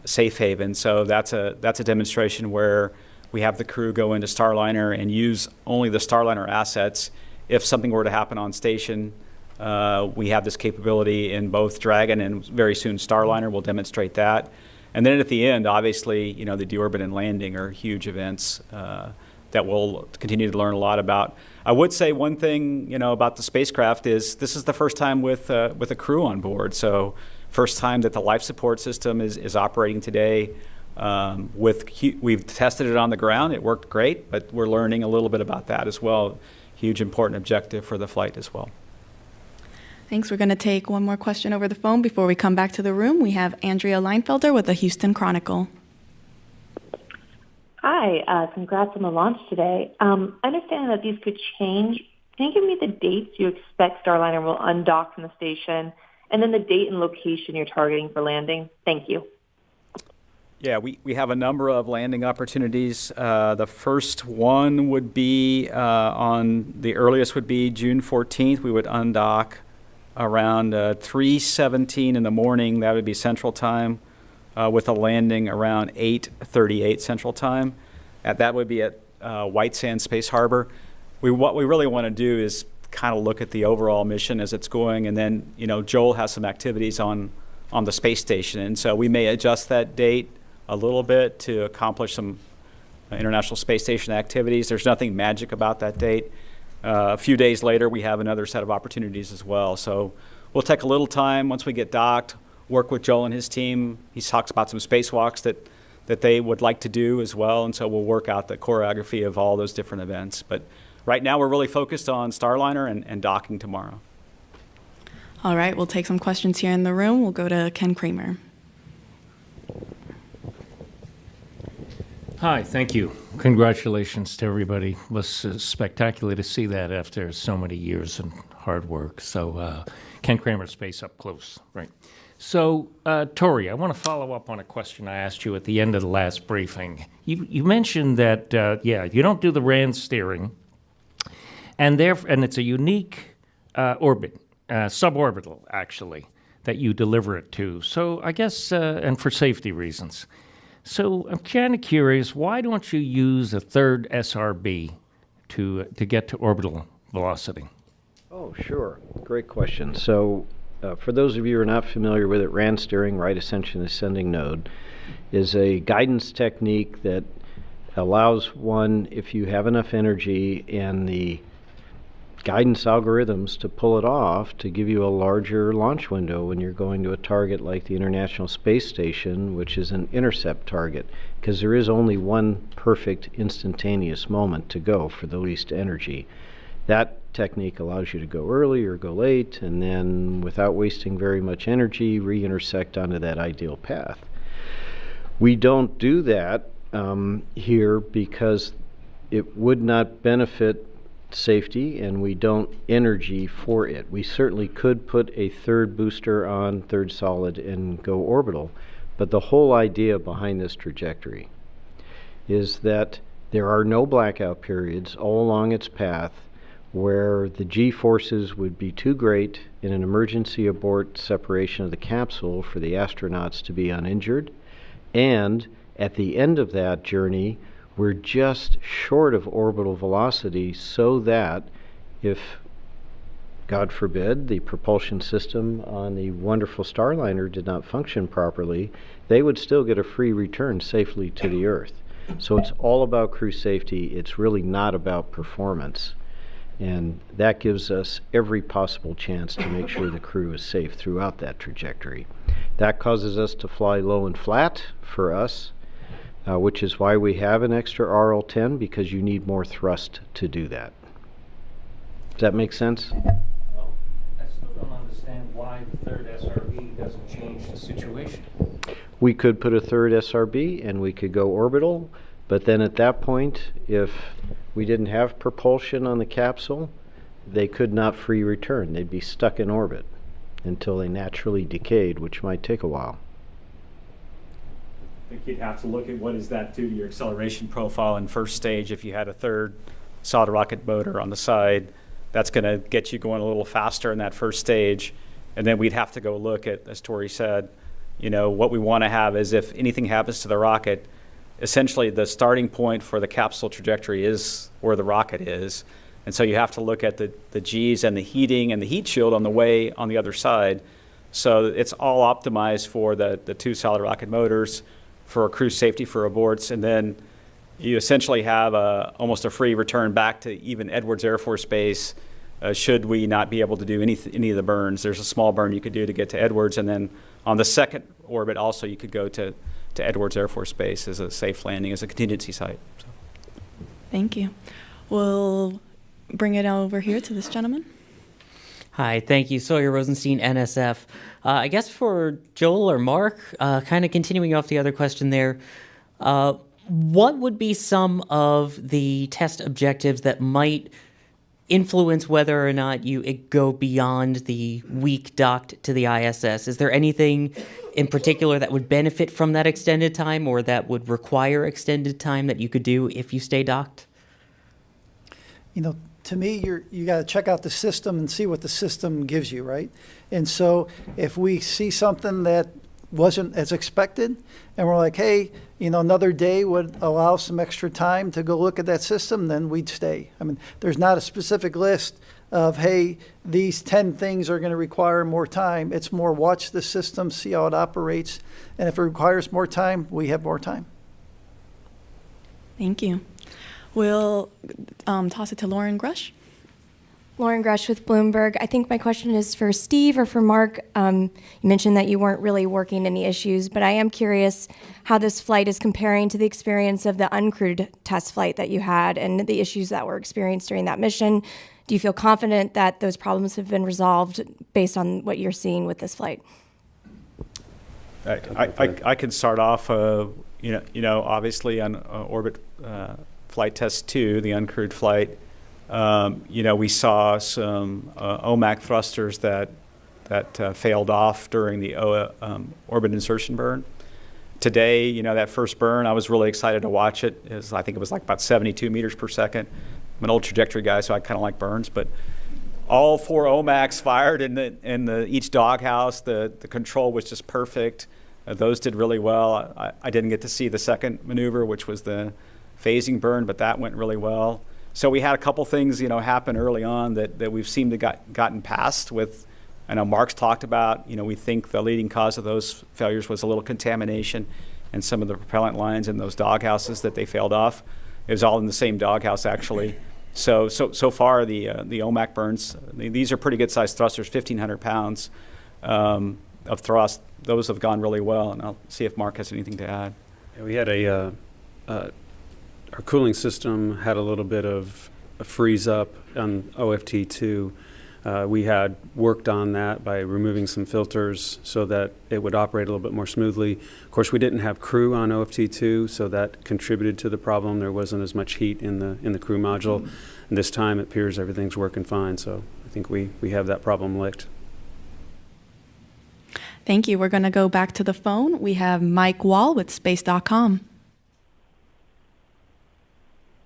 safe haven. So that's a demonstration where we have the crew go into Starliner and use only the Starliner assets. If something were to happen on station, we have this capability in both Dragon and very soon Starliner. We'll demonstrate that. And then at the end, obviously, the deorbit and landing are huge events that we'll continue to learn a lot about. I would say one thing, about the spacecraft is this is the first time with a crew on board. So first time that the life support system is operating today. We've tested it on the ground. It worked great, but we're learning a little bit about that as well. Huge, important objective for the flight as well. Thanks. We're going to take one more question over the phone before we come back to the room. We have Andrea Leinfelder with the Houston Chronicle. Hi, congrats on the launch today. I understand that these could change. Can you give me the dates you expect Starliner will undock from the station, and then the date and location you're targeting for landing? Thank you. Yeah, we have a number of landing opportunities. The first one would be the earliest would be June 14th. We would undock around 3:17 in the morning. That would be Central Time. With a landing around 8:38 Central Time. That would be at White Sands Space Harbor. What we really want to do is kind of look at the overall mission as it's going, and then Joel has some activities on the space station, and so we may adjust that date a little bit to accomplish some International Space Station activities. There's nothing magic about that date. A few days later, we have another set of opportunities as well. So we'll take a little time once we get docked. Work with Joel and his team. He talks about some spacewalks that they would like to do as well, and so we'll work out the choreography of all those different events. But right now we're really focused on Starliner and docking tomorrow. All right, we'll take some questions here in the room. We'll go to Ken Kramer. Hi, thank you. Congratulations to everybody. It was spectacular to see that after so many years and hard work. So Ken Kramer, Space Up Close, right. So, Tori, I want to follow up on a question I asked you at the end of the last briefing. You mentioned that, you don't do the RAN steering, and it's a unique orbit, suborbital, actually, that you deliver it to. So I guess, and for safety reasons. So I'm kind of curious, why don't you use a third SRB to get to orbital velocity? Oh, sure. Great question. So for those of you who are not familiar with it, RAN steering, right ascension ascending node, is a guidance technique that allows one, if you have enough energy and the guidance algorithms to pull it off, to give you a larger launch window when you're going to a target like the International Space Station, which is an intercept target, because there is only one perfect instantaneous moment to go for the least energy. That technique allows you to go early or go late, and then without wasting very much energy, re-intersect onto that ideal path. We don't do that here because it would not benefit safety, and we don't energy for it. We certainly could put a third booster on, third solid, and go orbital, but the whole idea behind this trajectory is that there are no blackout periods all along its path where the G-forces would be too great in an emergency abort separation of the capsule for the astronauts to be uninjured, and at the end of that journey, we're just short of orbital velocity, so that if, God forbid, the propulsion system on the wonderful Starliner did not function properly, they would still get a free return safely to the Earth. So it's all about crew safety. It's really not about performance. And that gives us every possible chance to make sure the crew is safe throughout that trajectory. That causes us to fly low and flat for us, which is why we have an extra RL-10, because you need more thrust to do that. Does that make sense? Well, I still don't understand why the third SRB doesn't change the situation. We could put a third SRB and we could go orbital, but then at that point, if we didn't have propulsion on the capsule, they could not free return. They'd be stuck in orbit until they naturally decayed, which might take a while. I think you'd have to look at what does that do to your acceleration profile in first stage. If you had a third solid rocket motor on the side, that's going to get you going a little faster in that first stage. And then we'd have to go look at, as Tori said, what we want to have is if anything happens to the rocket, essentially the starting point for the capsule trajectory is where the rocket is. And so you have to look at the Gs and the heating and the heat shield on the way on the other side. So it's all optimized for the two solid rocket motors, for crew safety, for aborts, and then you essentially have almost a free return back to even Edwards Air Force Base should we not be able to do any of the burns. There's a small burn you could do to get to Edwards, and then on the second orbit also you could go to Edwards Air Force Base as a safe landing, as a contingency site. So. Thank you. We'll bring it over here to this gentleman. Hi, thank you. Sawyer Rosenstein, NSF. I guess for Joel or Mark, kind of continuing off the other question there, what would be some of the test objectives that might influence whether or not you go beyond the week docked to the ISS? Is there anything in particular that would benefit from that extended time, or that would require extended time that you could do if you stay docked? To me, you got to check out the system and see what the system gives you, right? And so if we see something that wasn't as expected, and we're like, hey, another day would allow some extra time to go look at that system, then we'd stay. I mean, there's not a specific list of, hey, these 10 things are going to require more time. It's more watch the system, see how it operates, and if it requires more time, we have more time. Thank you. We'll toss it to Lauren Grush. Lauren Grush with Bloomberg. I think my question is for Steve or for Mark. You mentioned that you weren't really working any issues, but I am curious how this flight is comparing to the experience of the uncrewed test flight that you had and the issues that were experienced during that mission. Do you feel confident that those problems have been resolved based on what you're seeing with this flight? I can start off, obviously on orbit flight test 2, the uncrewed flight. We saw some OMAC thrusters that that failed off during the orbit insertion burn. Today, you know, that first burn, I was really excited to watch it. I think it was like about 72 meters per second. I'm an old trajectory guy, so I kind of like burns, but all 4 OMACs fired in each doghouse. The control was just perfect. Those did really well. I didn't get to see the second maneuver, which was the phasing burn, but that went really well. So we had a couple things, you know, happen early on that we've seemed to gotten past with. I know Mark's talked about, you know, we think the leading cause of those failures was a little contamination in some of the propellant lines in those doghouses that they failed off. It was all in the same doghouse, actually. So far, the OMAC burns, these are pretty good-sized thrusters, 1,500 pounds of thrust. Those have gone really well, and I'll see if Mark has anything to add. Yeah, we had our cooling system had a little bit of a freeze up on OFT2. We had worked on that by removing some filters so that it would operate a little bit more smoothly. Of course, we didn't have crew on OFT2, so that contributed to the problem. There wasn't as much heat in the crew module. And this time, it appears everything's working fine, so I think we have that problem licked. Thank you. We're going to go back to the phone. We have Mike Wall with Space.com.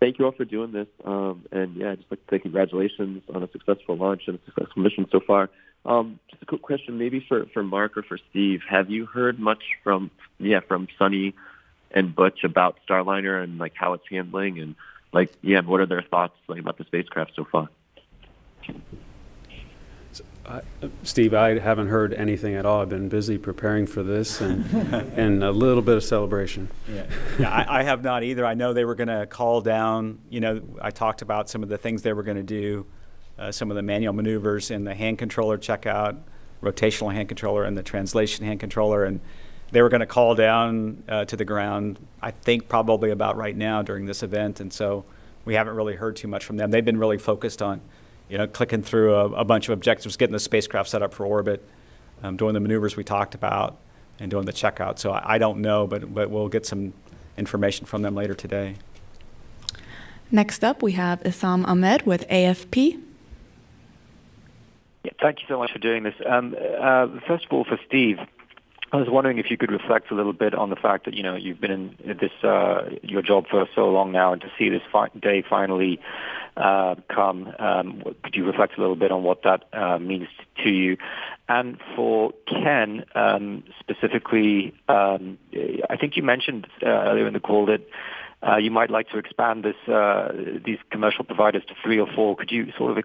Thank you all for doing this. And yeah, I'd just like to say congratulations on a successful launch and a successful mission so far. Just a quick question, maybe for Mark or for Steve. Have you heard much from Sunny and Butch about Starliner and like how it's handling and what are their thoughts about the spacecraft so far? Steve, I haven't heard anything at all. I've been busy preparing for this and a little bit of celebration. Yeah, I have not either. I know they were going to call down, you know, I talked about some of the things they were going to do, some of the manual maneuvers in the hand controller checkout, rotational hand controller and the translation hand controller, and they were going to call down to the ground, I think probably about right now during this event, and so we haven't really heard too much from them. They've been really focused on, you know, clicking through a bunch of objectives, getting the spacecraft set up for orbit, doing the maneuvers we talked about, and doing the checkout. So I don't know, but we'll get some information from them later today. Next up, we have Issam Ahmed with AFP. Yeah, thank you so much for doing this. First of all, for Steve, I was wondering if you could reflect a little bit on the fact that, you know, you've been in this your job for so long now, and to see this day finally come, could you reflect a little bit on what that means to you? And for Ken, specifically, I think you mentioned earlier in the call that you might like to expand these commercial providers to 3 or 4. Could you sort of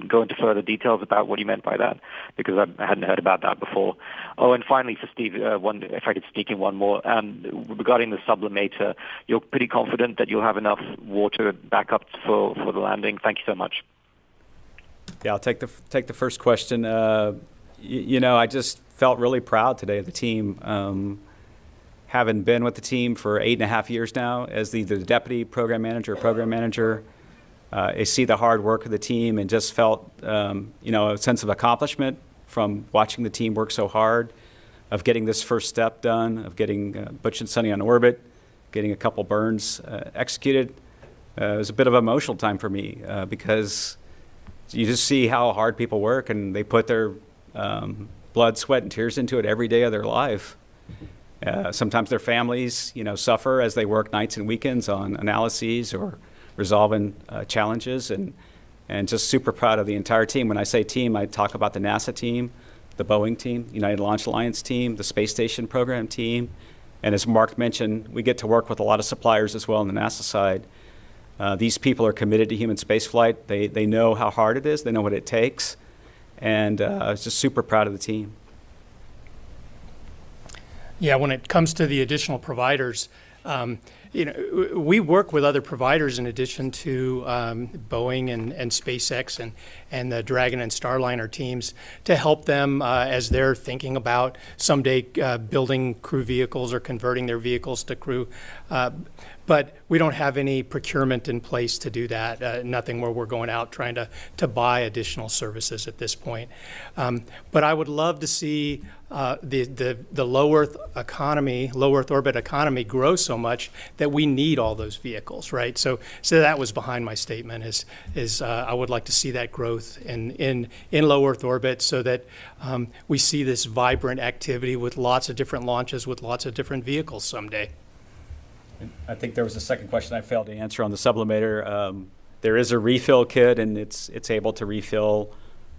go into further details about what you meant by that? Because I hadn't heard about that before. Oh, and finally for Steve, if I could sneak in one more. Regarding the sublimator, you're pretty confident that you'll have enough water backup for the landing? Thank you so much. Yeah, I'll take the first question. You know, I just felt really proud today of the team. Having been with the team for 8.5 years now as the deputy program manager, I see the hard work of the team and just felt, you know, a sense of accomplishment from watching the team work so hard, of getting this first step done, of getting Butch and Sunny on orbit, getting a couple burns executed. It was a bit of an emotional time for me because you just see how hard people work and they put their blood, sweat, and tears into it every day of their life. Sometimes their families, you know, suffer as they work nights and weekends on analyses or resolving challenges, and just super proud of the entire team. When I say team, I talk about the NASA team, the Boeing team, United Launch Alliance team, the Space Station Program team, and as Mark mentioned, we get to work with a lot of suppliers as well on the NASA side. These people are committed to human spaceflight. They know how hard it is. They know what it takes, and I was just super proud of the team. Yeah, when it comes to the additional providers, you know, we work with other providers in addition to Boeing and SpaceX and the Dragon and Starliner teams to help them as they're thinking about someday building crew vehicles or converting their vehicles to crew. But we don't have any procurement in place to do that, nothing where we're going out trying to buy additional services at this point. But I would love to see the low Earth orbit economy grow so much that we need all those vehicles, right? So that was behind my statement is I would like to see that growth in low Earth orbit so that we see this vibrant activity with lots of different launches with lots of different vehicles someday. I think there was a second question I failed to answer on the sublimator. There is a refill kit, and it's able to refill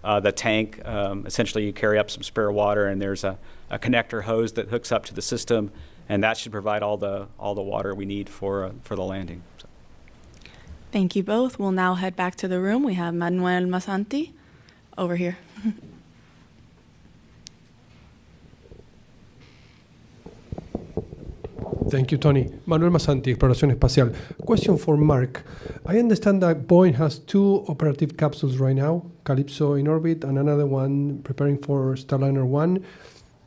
the tank. Essentially, you carry up some spare water, and there's a connector hose that hooks up to the system, and that should provide all the water we need for the landing. So. Thank you both. We'll now head back to the room. We have Manuel Masanti over here. Thank you, Tony. Manuel Masanti, Exploración Espacial. Question for Mark. I understand that Boeing has 2 operative capsules right now, Calypso in orbit and another one preparing for Starliner 1.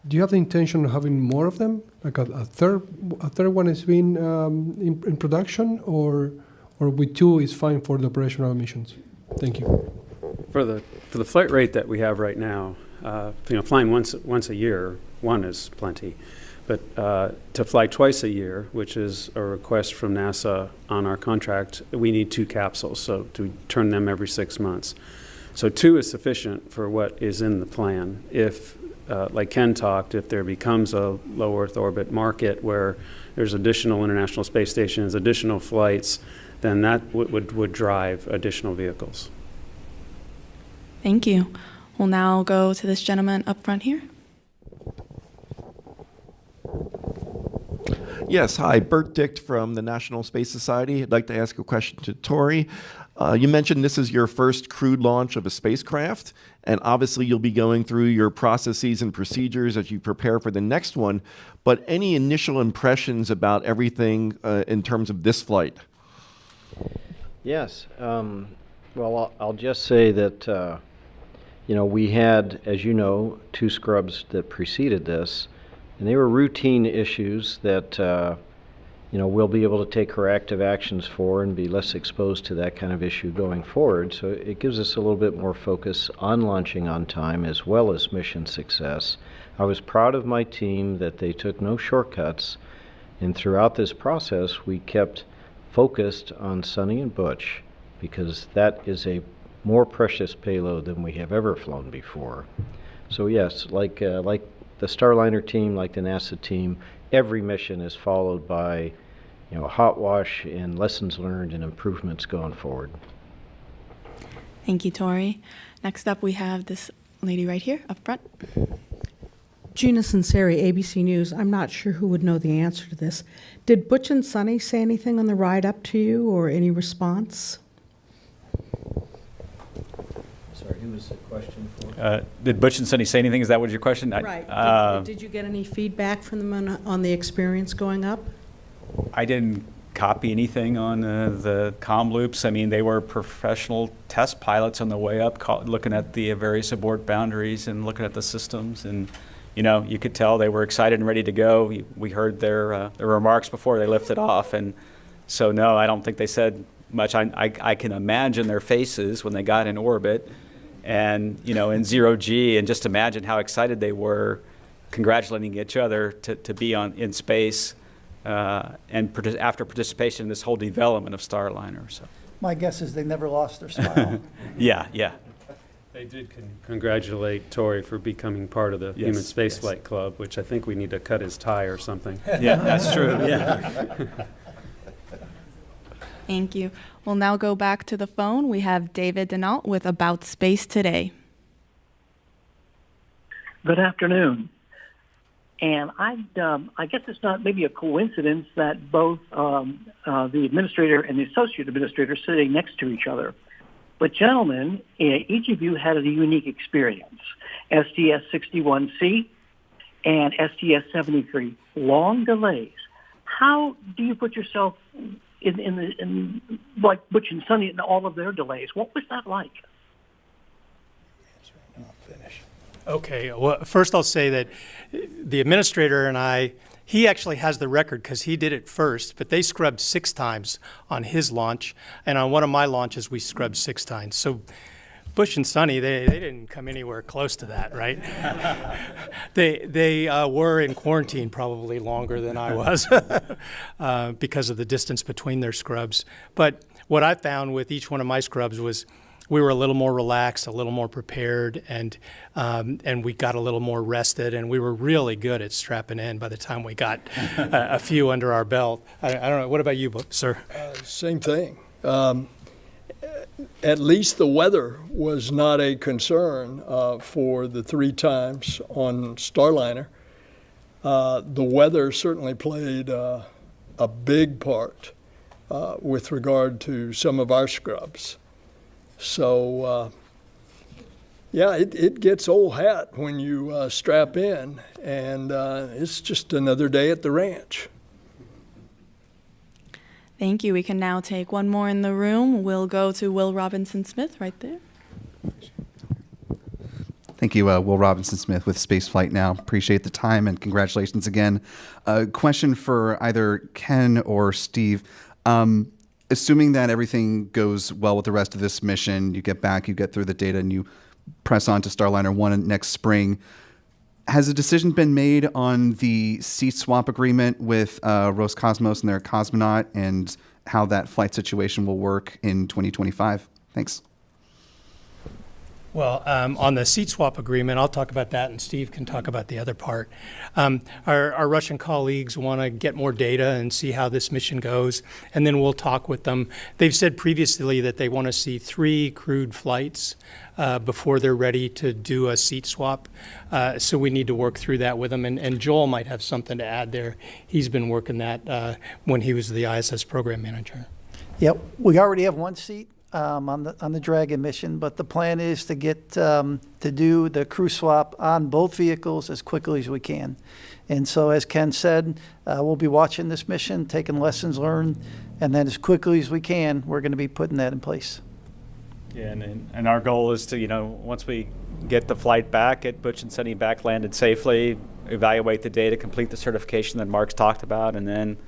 Do you have the intention of having more of them? Like a third one is being in production, or with 2 is fine for the operational missions? Thank you. For the flight rate that we have right now, flying once a year, 1 is plenty. But to fly twice a year, which is a request from NASA on our contract, we need 2 capsules, so to turn them every 6 months. So 2 is sufficient for what is in the plan. If, like Ken talked, if there becomes a low Earth orbit market where there's additional international space stations, additional flights, then that would drive additional vehicles. Thank you. We'll now go to this gentleman up front here. Yes, hi, Bert Dicht from the National Space Society. I'd like to ask a question to Tori. You mentioned this is your first crewed launch of a spacecraft, and obviously you'll be going through your processes and procedures as you prepare for the next one, but any initial impressions about everything in terms of this flight? Yes. Well, I'll just say that, we had, as you know, 2 scrubs that preceded this. And they were routine issues that, we'll be able to take corrective actions for and be less exposed to that kind of issue going forward. So it gives us a little bit more focus on launching on time as well as mission success. I was proud of my team that they took no shortcuts. And throughout this process, we kept focused on Sonny and Butch because that is a more precious payload than we have ever flown before. So yes, like the Starliner team, like the NASA team, every mission is followed by, a hot wash and lessons learned and improvements going forward. Thank you, Tori. Next up, we have this lady right here up front. Gina Sinceri, ABC News. I'm not sure who would know the answer to this. Did Butch and Sonny say anything on the ride up to you or any response? Sorry, who was the question for? Did Butch and Sonny say anything? Is that what your question? Right. Did you get any feedback from them on the experience going up? I didn't copy anything on the comm loops. I mean, they were professional test pilots on the way up, looking at the various abort boundaries and looking at the systems. And, you could tell they were excited and ready to go. We heard their remarks before they lifted off. And so, no, I don't think they said much. I can imagine their faces when they got in orbit and, in 0G, and just imagine how excited they were congratulating each other to be in space. And after participation in this whole development of Starliner. So. My guess is they never lost their smile. Yeah. They did congratulate Tori for becoming part of the Human Spaceflight Club, which I think we need to cut his tie or something. Yeah, that's true. Yeah. Thank you. We'll now go back to the phone. We have David Denault with About Space Today. Good afternoon. And I guess it's not maybe a coincidence that both the administrator and the associate administrator are sitting next to each other. But gentlemen, each of you had a unique experience. STS-61C and STS-73, long delays. How do you put yourself in like Butch and Sonny and all of their delays? What was that like? Okay, well, first I'll say that the administrator and he actually has the record because he did it first, but they scrubbed 6 times on his launch, and on one of my launches we scrubbed 6 times. So Bush and Sonny, they didn't come anywhere close to that, right? They were in quarantine probably longer than I was because of the distance between their scrubs. But what I found with each one of my scrubs was we were a little more relaxed, a little more prepared, and we got a little more rested, and we were really good at strapping in by the time we got a few under our belt. I don't know. What about you, sir? Same thing. At least the weather was not a concern for the 3 times on Starliner. The weather certainly played a big part with regard to some of our scrubs. So, yeah, it gets old hat when you strap in, and it's just another day at the ranch. Thank you. We can now take one more in the room. We'll go to Will Robinson-Smith right there. Thank you, Will Robinson-Smith with Spaceflight Now. Appreciate the time and congratulations again. Question for either Ken or Steve. Assuming that everything goes well with the rest of this mission, you get back, you get through the data, and you press on to Starliner 1 next spring, has a decision been made on the seat swap agreement with Roscosmos and their cosmonaut and how that flight situation will work in 2025? Thanks. Well, on the seat swap agreement, I'll talk about that, and Steve can talk about the other part. Our Russian colleagues want to get more data and see how this mission goes, and then we'll talk with them. They've said previously that they want to see 3 crewed flights before they're ready to do a seat swap. So we need to work through that with them, and Joel might have something to add there. He's been working that when he was the ISS program manager. Yep, we already have 1 seat on the Dragon mission, but the plan is to get to do the crew swap on both vehicles as quickly as we can. And so, as Ken said, we'll be watching this mission, taking lessons learned, and then as quickly as we can, we're going to be putting that in place. Yeah, and our goal is to, once we get the flight back, get Butch and Sunny back landed safely, evaluate the data, complete the certification that Mark's talked about, and then,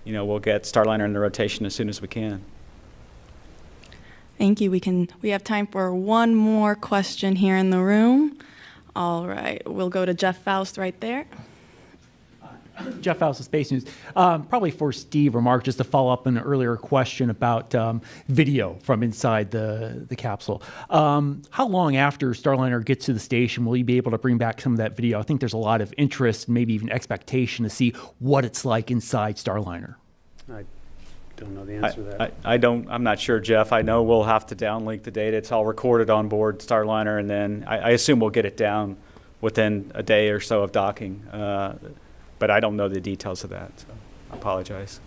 we'll get Starliner in the rotation as soon as we can. Thank you. We have time for one more question here in the room. All right, we'll go to Jeff Faust right there. Jeff Faust of Space News. Probably for Steve or Mark, just to follow up on an earlier question about video from inside the capsule. How long after Starliner gets to the station will you be able to bring back some of that video? I think there's a lot of interest, maybe even expectation to see what it's like inside Starliner. I don't know the answer to that. I'm not sure, Jeff. I know we'll have to downlink the data. It's all recorded on board Starliner, and then I assume we'll get it down within a day or so of docking. But I don't know the details of that, so I apologize.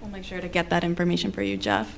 We'll make sure to get that information for you, Jeff.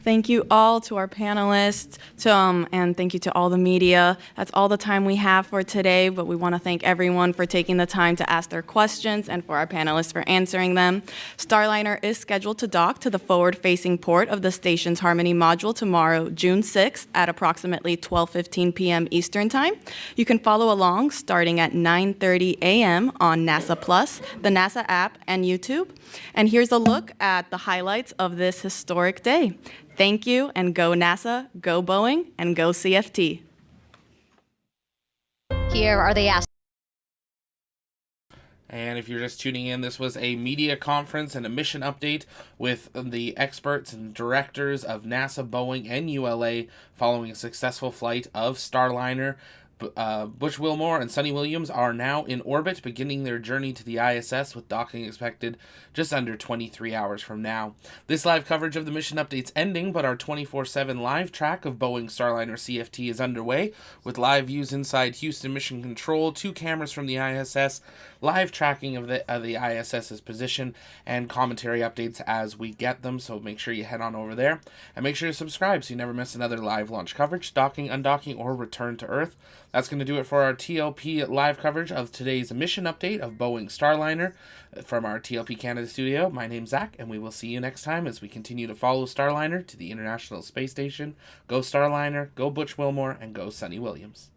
Thank you all to our panelists, and thank you to all the media. That's all the time we have for today, but we want to thank everyone for taking the time to ask their questions and for our panelists for answering them. Starliner is scheduled to dock to the forward-facing port of the station's Harmony module tomorrow, June 6th at approximately 12:15 p.m. Eastern Time. You can follow along starting at 9:30 a.m. on NASA Plus, the NASA app, and YouTube. And here's a look at the highlights of this historic day. Thank you, and go NASA, go Boeing, and go CFT. Here are the aspects. And if you're just tuning in, this was a media conference and a mission update with the experts and directors of NASA, Boeing, and ULA following a successful flight of Starliner. Butch Wilmore and Sunny Williams are now in orbit, beginning their journey to the ISS, with docking expected just under 23 hours from now. This live coverage of the mission update's ending, but our 24/7 live track of Boeing Starliner CFT is underway, with live views inside Houston Mission Control, 2 cameras from the ISS, live tracking of the ISS's position, and commentary updates as we get them, so make sure you head on over there. And make sure to subscribe so you never miss another live launch coverage, docking, undocking, or return to Earth. That's going to do it for our TLP live coverage of today's mission update of Boeing Starliner from our TLP Canada studio. My name's Zach, and we will see you next time as we continue to follow Starliner to the International Space Station. Go Starliner, go Butch Wilmore, and go Sunny Williams.